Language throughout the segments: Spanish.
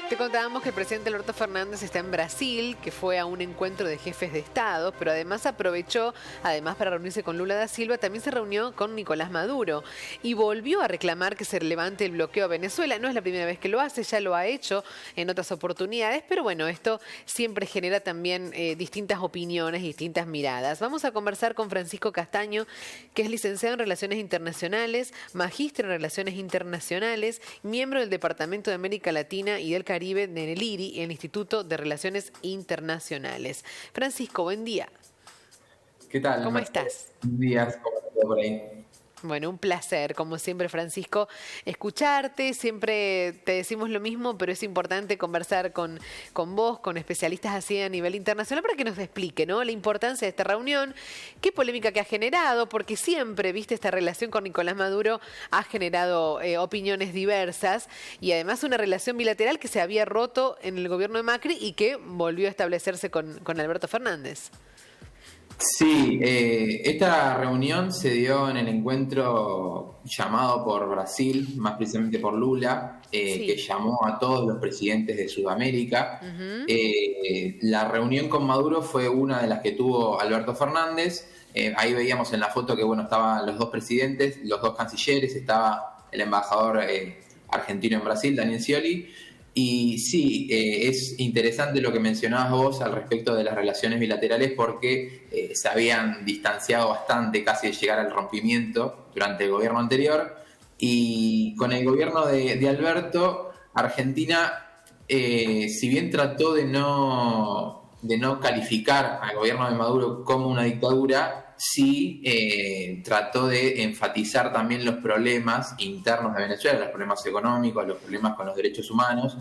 Te contábamos que el presidente Alberto Fernández está en Brasil, que fue a un encuentro de jefes de Estado, pero además aprovechó, para reunirse con Lula da Silva, también se reunió con Nicolás Maduro y volvió a reclamar que se levante el bloqueo a Venezuela. No es la primera vez que lo hace, ya lo ha hecho en otras oportunidades, pero bueno, esto siempre genera también distintas opiniones, distintas miradas. Vamos a conversar con Francisco Castaño, que es licenciado en Relaciones Internacionales, magíster en Relaciones Internacionales, miembro del Departamento de América Latina y del Caribe en el IRI, el Instituto de Relaciones Internacionales. Francisco, buen día. ¿Qué tal? ¿Cómo estás? Buenos días, ¿cómo estás por ahí? Bueno, un placer, como siempre, Francisco, escucharte. Siempre te decimos lo mismo, pero es importante conversar con vos, con especialistas así a nivel internacional, para que nos explique, ¿no?, la importancia de esta reunión, qué polémica que ha generado, porque siempre, viste, esta relación con Nicolás Maduro ha generado opiniones diversas y además una relación bilateral que se había roto en el gobierno de Macri y que volvió a establecerse con Alberto Fernández. Sí, esta reunión se dio en el encuentro llamado por Brasil, más precisamente por Lula, Sí. que llamó a todos los presidentes de Sudamérica. La reunión con Maduro fue una de las que tuvo Alberto Fernández. Ahí veíamos en la foto que estaban los dos presidentes, los dos cancilleres, estaba el embajador argentino en Brasil, Daniel Scioli. Y sí, es interesante lo que mencionabas vos al respecto de las relaciones bilaterales, porque se habían distanciado bastante, casi de llegar al rompimiento durante el gobierno anterior. Y con el gobierno de Alberto, Argentina, si bien trató de no calificar al gobierno de Maduro como una dictadura, sí trató de enfatizar también los problemas internos de Venezuela, los problemas económicos, los problemas con los derechos humanos,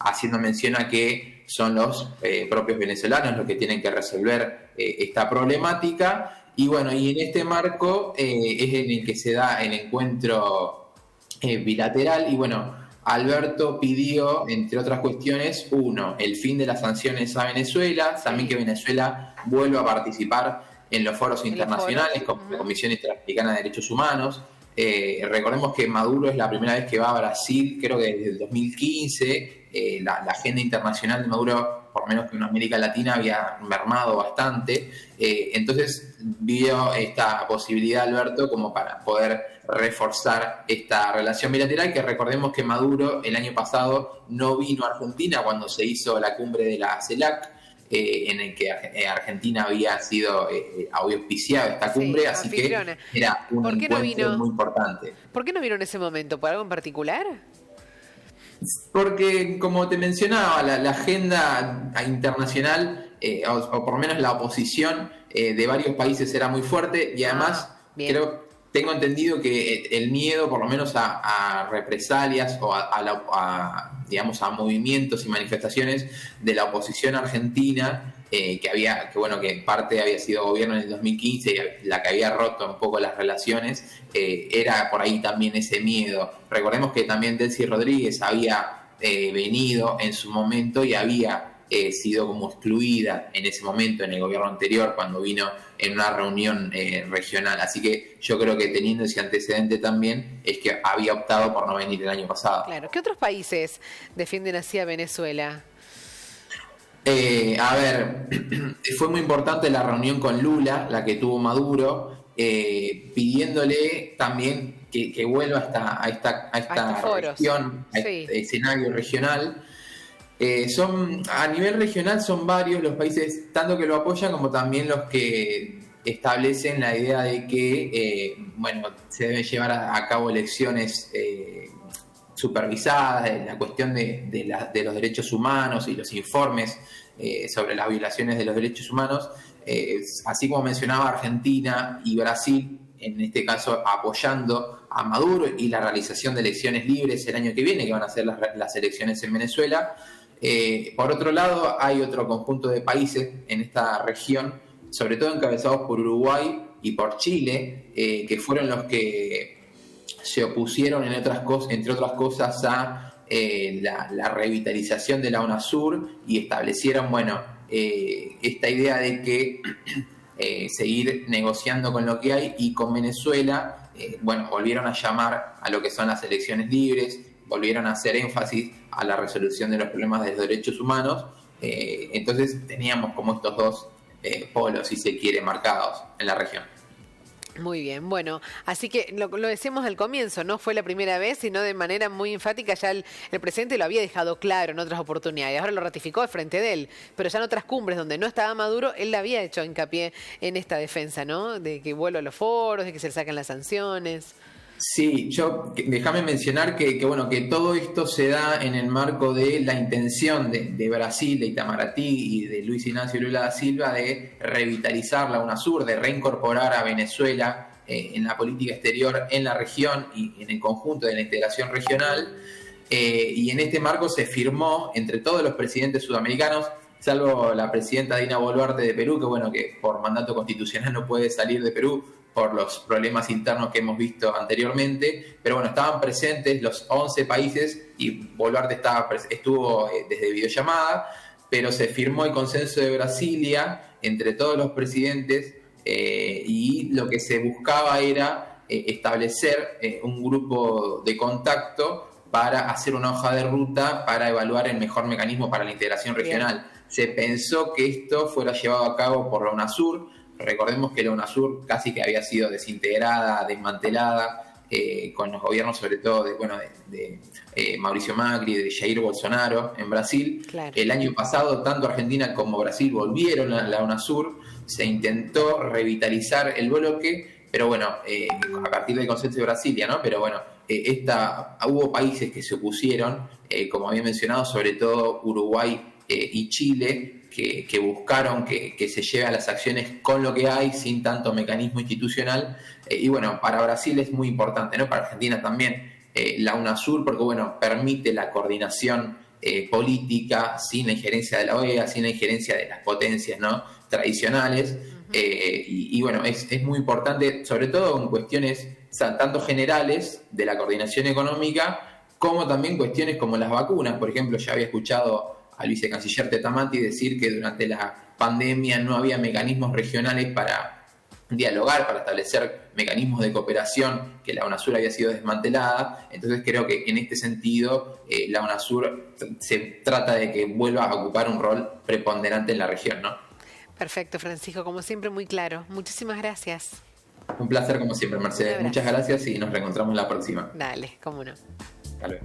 haciendo mención a que son los propios venezolanos los que tienen que resolver esta problemática. Y bueno, y en este marco es en el que se da el encuentro bilateral. Y bueno, Alberto pidió, entre otras cuestiones, el fin de las sanciones a Venezuela, también que Venezuela vuelva a participar en los foros internacionales, como la Comisión Interamericana de Derechos Humanos. Recordemos que Maduro es la primera vez que va a Brasil, creo que desde el 2015. La agenda internacional de Maduro, por lo menos que en América Latina, había mermado bastante. Entonces vio esta posibilidad, Alberto, como para poder reforzar esta relación bilateral, que recordemos que Maduro el año pasado no vino a Argentina cuando se hizo la cumbre de la CELAC, en el que Argentina había sido auspiciado esta cumbre, así anfitriona. Que era un encuentro muy importante. ¿Por qué no vino en ese momento? ¿Por algo en particular? Porque, como te mencionaba, la agenda internacional, o por lo menos la oposición de varios países era muy fuerte, y además tengo entendido que el miedo, por lo menos a represalias o digamos, a movimientos y manifestaciones de la oposición argentina, que en parte había sido gobierno en el 2015, la que había roto un poco las relaciones, era por ahí también ese miedo. Recordemos que también Delcy Rodríguez había venido en su momento y había sido como excluida en ese momento en el gobierno anterior, cuando vino en una reunión regional. Así que yo creo que, teniendo ese antecedente también, es que había optado por no venir el año pasado. Claro. ¿Qué otros países defienden así a Venezuela? Fue muy importante la reunión con Lula, la que tuvo Maduro, pidiéndole también que vuelva a esta región, a este escenario regional. A nivel regional son varios los países, tanto que lo apoyan como también los que establecen la idea de que se deben llevar a cabo elecciones supervisadas, la cuestión de los derechos humanos y los informes sobre las violaciones de los derechos humanos, así como mencionaba Argentina y Brasil, en este caso apoyando a Maduro y la realización de elecciones libres el año que viene, que van a ser las elecciones en Venezuela. Por otro lado, hay otro conjunto de países en esta región, sobre todo encabezados por Uruguay y por Chile, que fueron los que se opusieron, entre otras cosas, a la revitalización de la UNASUR, y establecieron esta idea de que seguir negociando con lo que hay, y con Venezuela volvieron a llamar a lo que son las elecciones libres, volvieron a hacer énfasis a la resolución de los problemas de los derechos humanos. Entonces teníamos como estos dos polos, si se quiere, marcados en la región. Muy bien, bueno, así que lo decíamos al comienzo, no fue la primera vez, sino de manera muy enfática ya el presidente lo había dejado claro en otras oportunidades, ahora lo ratificó al frente de él, pero ya en otras cumbres donde no estaba Maduro, él había hecho hincapié en esta defensa, ¿no? De que vuelva a los foros, de que se le saquen las sanciones. Sí, déjame mencionar que bueno, que todo esto se da en el marco de la intención de Brasil, de Itamaraty y de Luis Ignacio Lula da Silva de revitalizar la UNASUR, de reincorporar a Venezuela en la política exterior en la región y en el conjunto de la integración regional. Y en este marco se firmó entre todos los presidentes sudamericanos, salvo la presidenta Dina Boluarte de Perú, que bueno, que por mandato constitucional no puede salir de Perú por los problemas internos que hemos visto anteriormente, pero bueno, estaban presentes los 11 países y Boluarte estuvo desde videollamada, pero se firmó el consenso de Brasilia entre todos los presidentes y lo que se buscaba era establecer un grupo de contacto para hacer una hoja de ruta para evaluar el mejor mecanismo para la integración regional. Bien. Se pensó que esto fuera llevado a cabo por la UNASUR. Recordemos que la UNASUR casi que había sido desintegrada, desmantelada, con los gobiernos sobre todo de Mauricio Macri, de Jair Bolsonaro en Brasil. Claro. El año pasado, tanto Argentina como Brasil volvieron a la UNASUR, se intentó revitalizar el bloque, pero bueno, a partir del consenso de Brasilia, ¿no? Pero bueno, hubo países que se opusieron, como había mencionado, sobre todo Uruguay y Chile, que buscaron que se lleve a las acciones con lo que hay, sin tanto mecanismo institucional. Y bueno, para Brasil es muy importante, ¿no? Para Argentina también, la UNASUR, porque bueno, permite la coordinación política sin la injerencia de la OEA, sin la injerencia de las potencias, ¿no?, tradicionales. Y bueno, es muy importante, sobre todo en cuestiones tanto generales de la coordinación económica, como también cuestiones como las vacunas. Por ejemplo, ya había escuchado al vicecanciller Tetamati decir que durante la pandemia no había mecanismos regionales para dialogar, para establecer mecanismos de cooperación, que la UNASUR había sido desmantelada. Entonces creo que en este sentido la UNASUR se trata de que vuelva a ocupar un rol preponderante en la región, ¿no? Perfecto, Francisco, como siempre muy claro. Muchísimas gracias. Un placer como siempre, Mercedes. Muchas gracias y nos reencontramos la próxima. Dale, cómo no. Hasta luego.